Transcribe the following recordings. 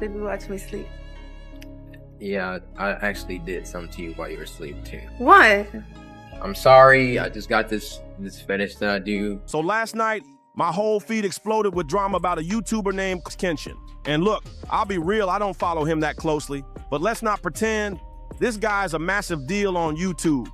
Baby, watch me sleep. Yeah, I actually did something to you while you were asleep too. What? I'm sorry, I just got this fetish that I do. So last night, my whole feed exploded with drama about a YouTuber named Kenshin. And look, I'll be real, I don't follow him that closely, but let's not pretend. This guy's a massive deal on YouTube.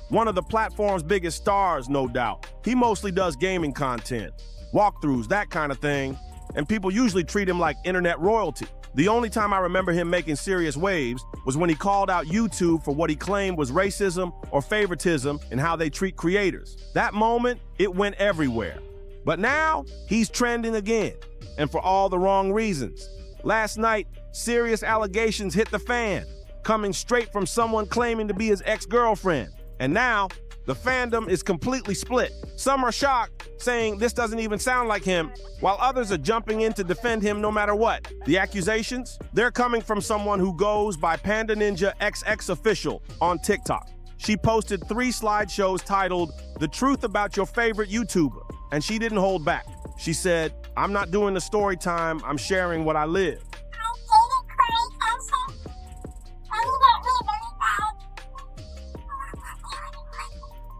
One of the platform's biggest stars, no doubt. He mostly does gaming content, walkthroughs, that kind of thing, and people usually treat him like internet royalty. The only time I remember him making serious waves was when he called out YouTube for what he claimed was racism or favoritism in how they treat creators. That moment, it went everywhere. But now, he's trending again, and for all the wrong reasons. Last night, serious allegations hit the fan, coming straight from someone claiming to be his ex-girlfriend. And now, the fandom is completely split. Some are shocked, saying this doesn't even sound like him, while others are jumping in to defend him no matter what. The accusations? They're coming from someone who goes by Panda Ninja XX Official on TikTok. She posted 3 slideshows titled, "The Truth About Your Favorite YouTuber," and she didn't hold back. She said, "I'm not doing the story time, I'm sharing what I live."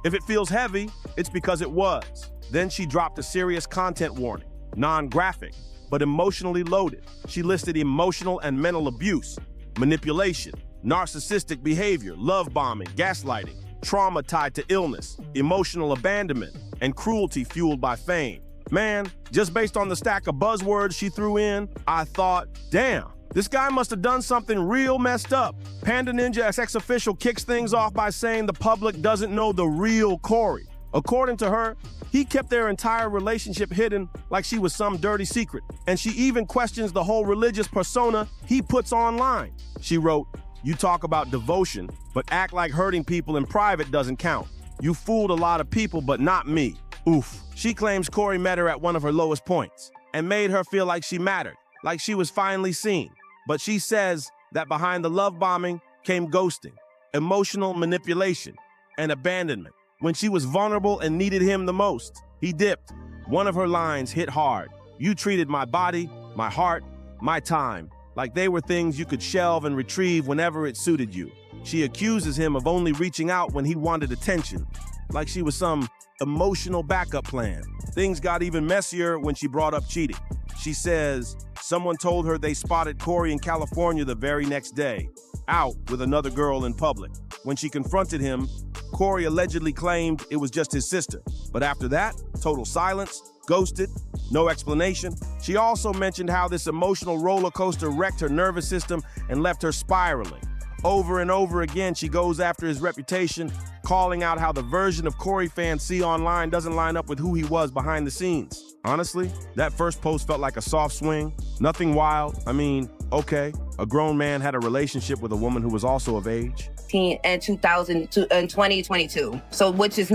If it feels heavy, it's because it was. Then she dropped a serious content warning, non-graphic, but emotionally loaded. She listed emotional and mental abuse, manipulation, narcissistic behavior, love bombing, gaslighting, trauma tied to illness, emotional abandonment, and cruelty fueled by fame. Man, just based on the stack of buzzwords she threw in, I thought, damn, this guy must have done something real messed up. Panda Ninja XX Official kicks things off by saying the public doesn't know the real Cory. According to her, he kept their entire relationship hidden like she was some dirty secret. And she even questions the whole religious persona he puts online. She wrote, "You talk about devotion, but act like hurting people in private doesn't count. You fooled a lot of people, but not me." Oof. She claims Cory met her at one of her lowest points and made her feel like she mattered, like she was finally seen. But she says that behind the love bombing came ghosting, emotional manipulation, and abandonment. When she was vulnerable and needed him the most, he dipped. One of her lines hit hard. "You treated my body, my heart, my time like they were things you could shelve and retrieve whenever it suited you." She accuses him of only reaching out when he wanted attention, like she was some emotional backup plan. Things got even messier when she brought up cheating. She says someone told her they spotted Cory in California the very next day, out with another girl in public. When she confronted him, Cory allegedly claimed it was just his sister. But after that, total silence, ghosted, no explanation. She also mentioned how this emotional roller coaster wrecked her nervous system and left her spiraling. Over and over again, she goes after his reputation, calling out how the version of Cory fans see online doesn't line up with who he was behind the scenes. Honestly, that first post felt like a soft swing, nothing wild. I mean, okay, a grown man had a relationship with a woman who was also of age. And 2022, so which is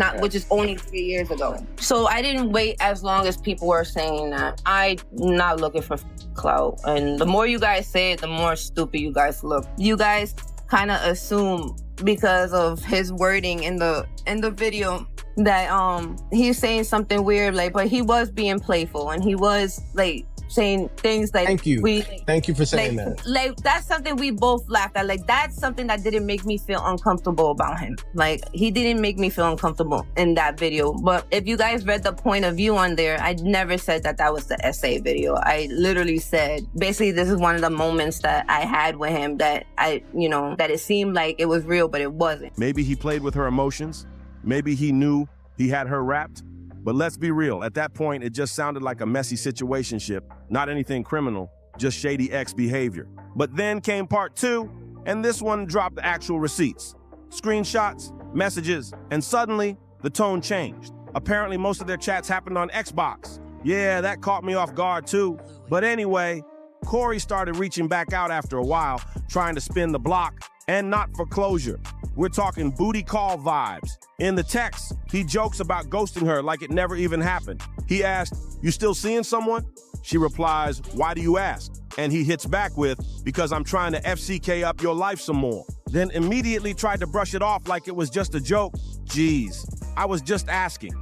only 3 years ago. So I didn't wait as long as people were saying that. I'm not looking for clout, and the more you guys say it, the more stupid you guys look. You guys kind of assume because of his wording in the video that he's saying something weird, like, but he was being playful and he was like saying things like, thank you for saying that. Like, that's something we both laughed at. Like, that's something that didn't make me feel uncomfortable about him. Like, he didn't make me feel uncomfortable in that video. But if you guys read the point of view on there, I never said that was the essay video. I literally said, basically, this is one of the moments that I had with him that that it seemed like it was real, but it wasn't. Maybe he played with her emotions. Maybe he knew he had her wrapped. But let's be real, at that point, it just sounded like a messy situationship, not anything criminal, just shady ex behavior. But then came part 2, and this one dropped the actual receipts, screenshots, messages, and suddenly the tone changed. Apparently most of their chats happened on Xbox. Yeah, that caught me off guard too. But anyway, Cory started reaching back out after a while, trying to spin the block, and not for closure. We're talking booty call vibes. In the text, he jokes about ghosting her like it never even happened. He asked, "You still seeing someone?" She replies, "Why do you ask?" And he hits back with, "Because I'm trying to FCK up your life some more." Then immediately tried to brush it off like it was just a joke. Jeez, I was just asking.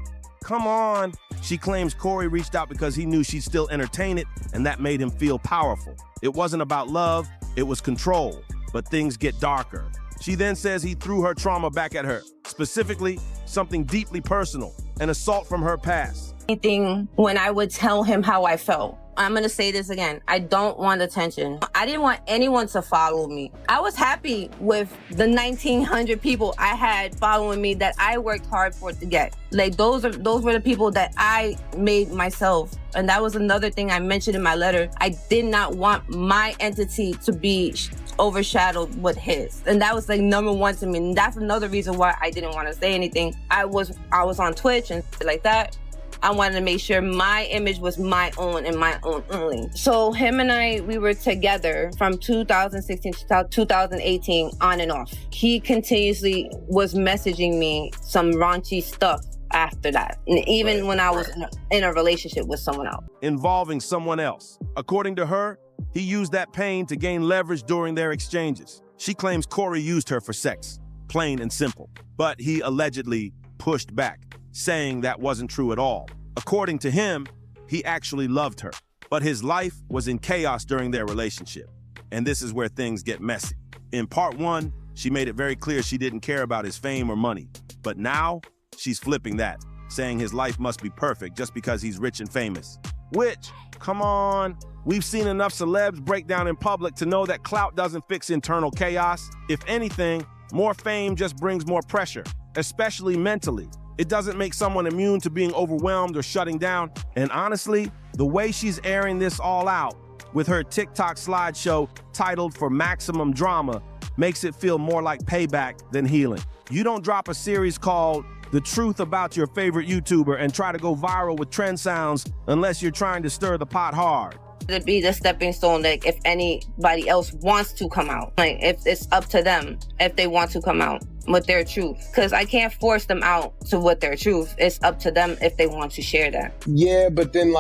Come on, She claims Cory reached out because he knew she'd still entertain it, and that made him feel powerful. It wasn't about love, it was control. But things get darker. She then says he threw her trauma back at her, specifically something deeply personal, an assault from her past. Anything when I would tell him how I felt. I'm gonna say this again. I don't want attention. I didn't want anyone to follow me. I was happy with the 1,900 people I had following me that I worked hard for to get. Like those were the people that I made myself. And that was another thing I mentioned in my letter. I did not want my entity to be overshadowed with his. And that was like number one to me. And that's another reason why I didn't want to say anything. I was on Twitch and like that. I wanted to make sure my image was my own and my own only. So him and I, we were together from 2016 to 2018 on and off. He continuously was messaging me some raunchy stuff after that. And even when I was in a relationship with someone else. Involving someone else. According to her, he used that pain to gain leverage during their exchanges. She claims Cory used her for sex, plain and simple. But he allegedly pushed back, saying that wasn't true at all. According to him, he actually loved her, but his life was in chaos during their relationship. And this is where things get messy. In part one, she made it very clear she didn't care about his fame or money. But now, she's flipping that, saying his life must be perfect just because he's rich and famous. Which, come on, we've seen enough celebs break down in public to know that clout doesn't fix internal chaos. If anything, more fame just brings more pressure, especially mentally. It doesn't make someone immune to being overwhelmed or shutting down. And honestly, the way she's airing this all out with her TikTok slideshow titled For Maximum Drama makes it feel more like payback than healing. You don't drop a series called The Truth About Your Favorite YouTuber and try to go viral with trend sounds unless you're trying to stir the pot hard. To be the stepping stone, like if anybody else wants to come out, like if it's up to them, if they want to come out with their truth, because I can't force them out to with their truth. It's up to them if they want to share that. Yeah, but then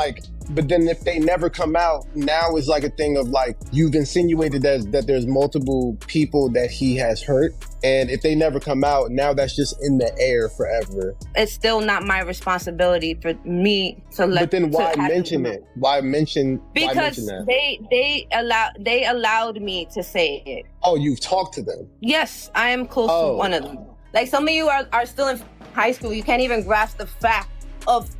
if they never come out, now it's like a thing of like, you've insinuated that there's multiple people that he has hurt. And if they never come out, now that's just in the air forever. It's still not my responsibility for me to let. But then why mention it? Why mention that? They allowed me to say it. Oh, you've talked to them? Yes, I am close to one of them. Like some of you are still in high school. You can't even grasp the fact of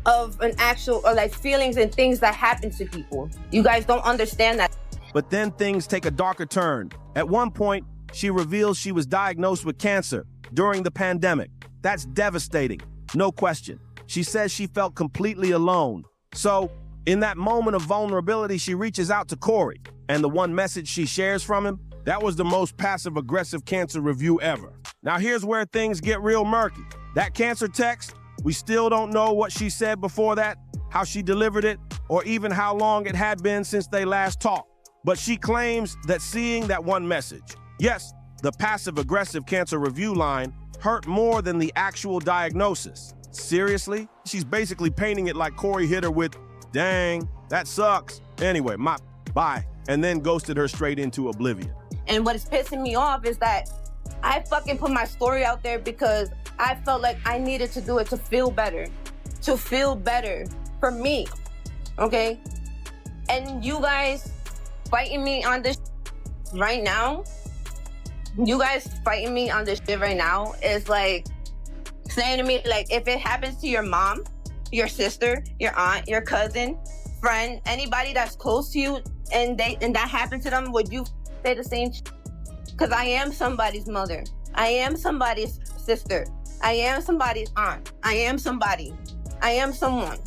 an actual, or like feelings and things that happen to people. You guys don't understand that. But then things take a darker turn. At one point, she reveals she was diagnosed with cancer during the pandemic. That's devastating, no question. She says she felt completely alone. So, in that moment of vulnerability, she reaches out to Cory. And the one message she shares from him, that was the most passive-aggressive cancer review ever. Now here's where things get real murky. That cancer text, we still don't know what she said before that, how she delivered it, or even how long it had been since they last talked. But she claims that seeing that one message, yes, the passive-aggressive cancer review line, hurt more than the actual diagnosis. Seriously? She's basically painting it like Cory hit her with, dang, that sucks. Anyway, bye. And then ghosted her straight into oblivion. And what is pissing me off is that I fucking put my story out there because I felt like I needed to do it to feel better for me, okay? And you guys fighting me on this right now, is like saying to me, like, if it happens to your mom, your sister, your aunt, your cousin, friend, anybody that's close to you, and that happened to them, would you say the same? Because I am somebody's mother. I am somebody's sister. I am somebody's aunt. I am somebody. I am someone.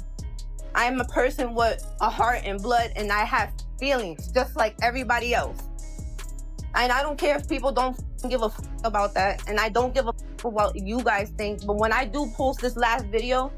I am a person with a heart and blood, and I have feelings just like everybody else. And I don't care if people don't give a about that, and I don't give a about what you guys think. But when I do post this last video,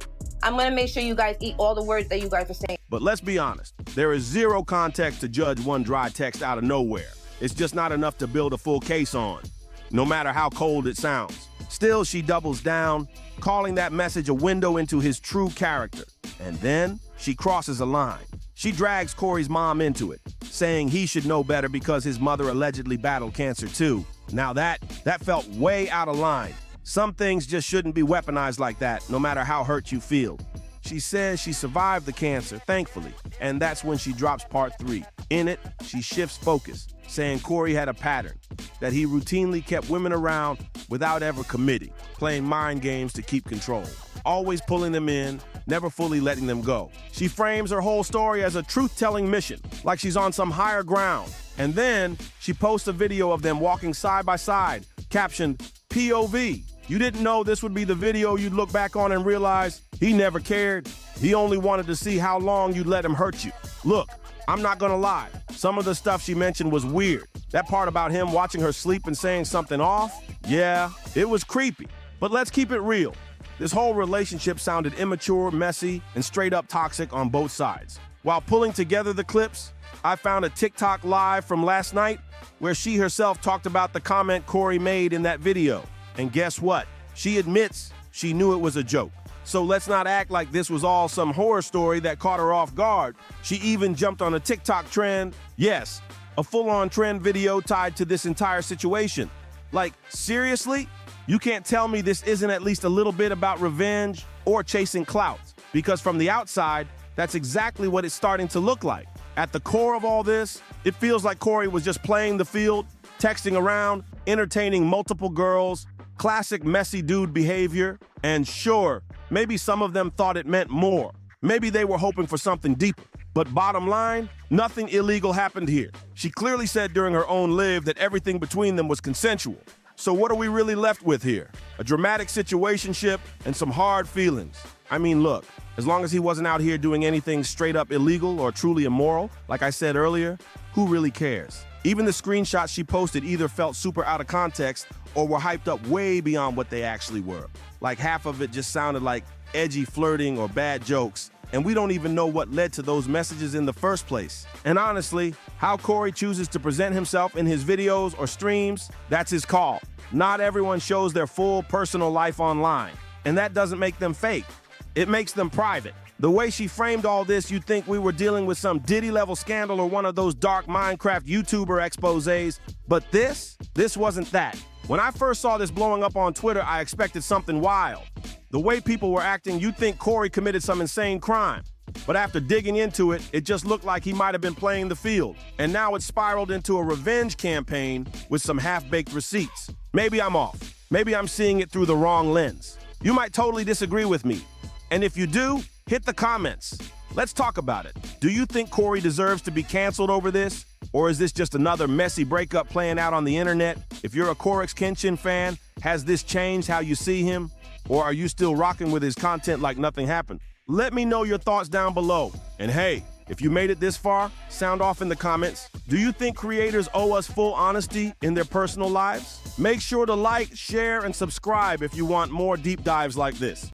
I'm gonna make sure you guys eat all the words that you guys are saying. But let's be honest, there is zero context to judge one dry text out of nowhere. It's just not enough to build a full case on, no matter how cold it sounds. Still, she doubles down, calling that message a window into his true character. And then she crosses a line. She drags Cory's mom into it, saying he should know better because his mother allegedly battled cancer too. Now that felt way out of line. Some things just shouldn't be weaponized like that, no matter how hurt you feel. She says she survived the cancer, thankfully, and that's when she drops part 3. In it, she shifts focus, saying Cory had a pattern, that he routinely kept women around without ever committing, playing mind games to keep control, always pulling them in, never fully letting them go. She frames her whole story as a truth-telling mission, like she's on some higher ground. And then she posts a video of them walking side by side, captioned POV. You didn't know this would be the video you'd look back on and realize he never cared. He only wanted to see how long you'd let him hurt you. Look, I'm not gonna lie. Some of the stuff she mentioned was weird. That part about him watching her sleep and saying something off, yeah, it was creepy. But let's keep it real. This whole relationship sounded immature, messy, and straight up toxic on both sides. While pulling together the clips, I found a TikTok live from last night where she herself talked about the comment Cory made in that video. And guess what? She admits she knew it was a joke. So let's not act like this was all some horror story that caught her off guard. She even jumped on a TikTok trend. Yes, a full-on trend video tied to this entire situation. Like, seriously? You can't tell me this isn't at least a little bit about revenge or chasing clout. Because from the outside, that's exactly what it's starting to look like. At the core of all this, it feels like Cory was just playing the field, texting around, entertaining multiple girls, classic messy dude behavior, and sure, maybe some of them thought it meant more. Maybe they were hoping for something deeper. But bottom line, nothing illegal happened here. She clearly said during her own live that everything between them was consensual. So what are we really left with here? A dramatic situationship and some hard feelings. I mean, look, as long as he wasn't out here doing anything straight up illegal or truly immoral, like I said earlier, who really cares? Even the screenshots she posted either felt super out of context or were hyped up way beyond what they actually were. Like half of it just sounded like edgy flirting or bad jokes, and we don't even know what led to those messages in the first place. And honestly, how Cory chooses to present himself in his videos or streams, that's his call. Not everyone shows their full personal life online, and that doesn't make them fake. It makes them private. The way she framed all this, you'd think we were dealing with some Diddy-level scandal or one of those dark Minecraft YouTuber exposés, but this wasn't that. When I first saw this blowing up on Twitter, I expected something wild. The way people were acting, you'd think Cory committed some insane crime. But after digging into it, it just looked like he might have been playing the field. And now it's spiraled into a revenge campaign with some half-baked receipts. Maybe I'm off. Maybe I'm seeing it through the wrong lens. You might totally disagree with me. And if you do, hit the comments. Let's talk about it. Do you think Cory deserves to be canceled over this? Or is this just another messy breakup playing out on the internet? If you're a CoryxKenshin fan, has this changed how you see him? Or are you still rocking with his content like nothing happened? Let me know your thoughts down below. And hey, if you made it this far, sound off in the comments. Do you think creators owe us full honesty in their personal lives? Make sure to like, share, and subscribe if you want more deep dives like this.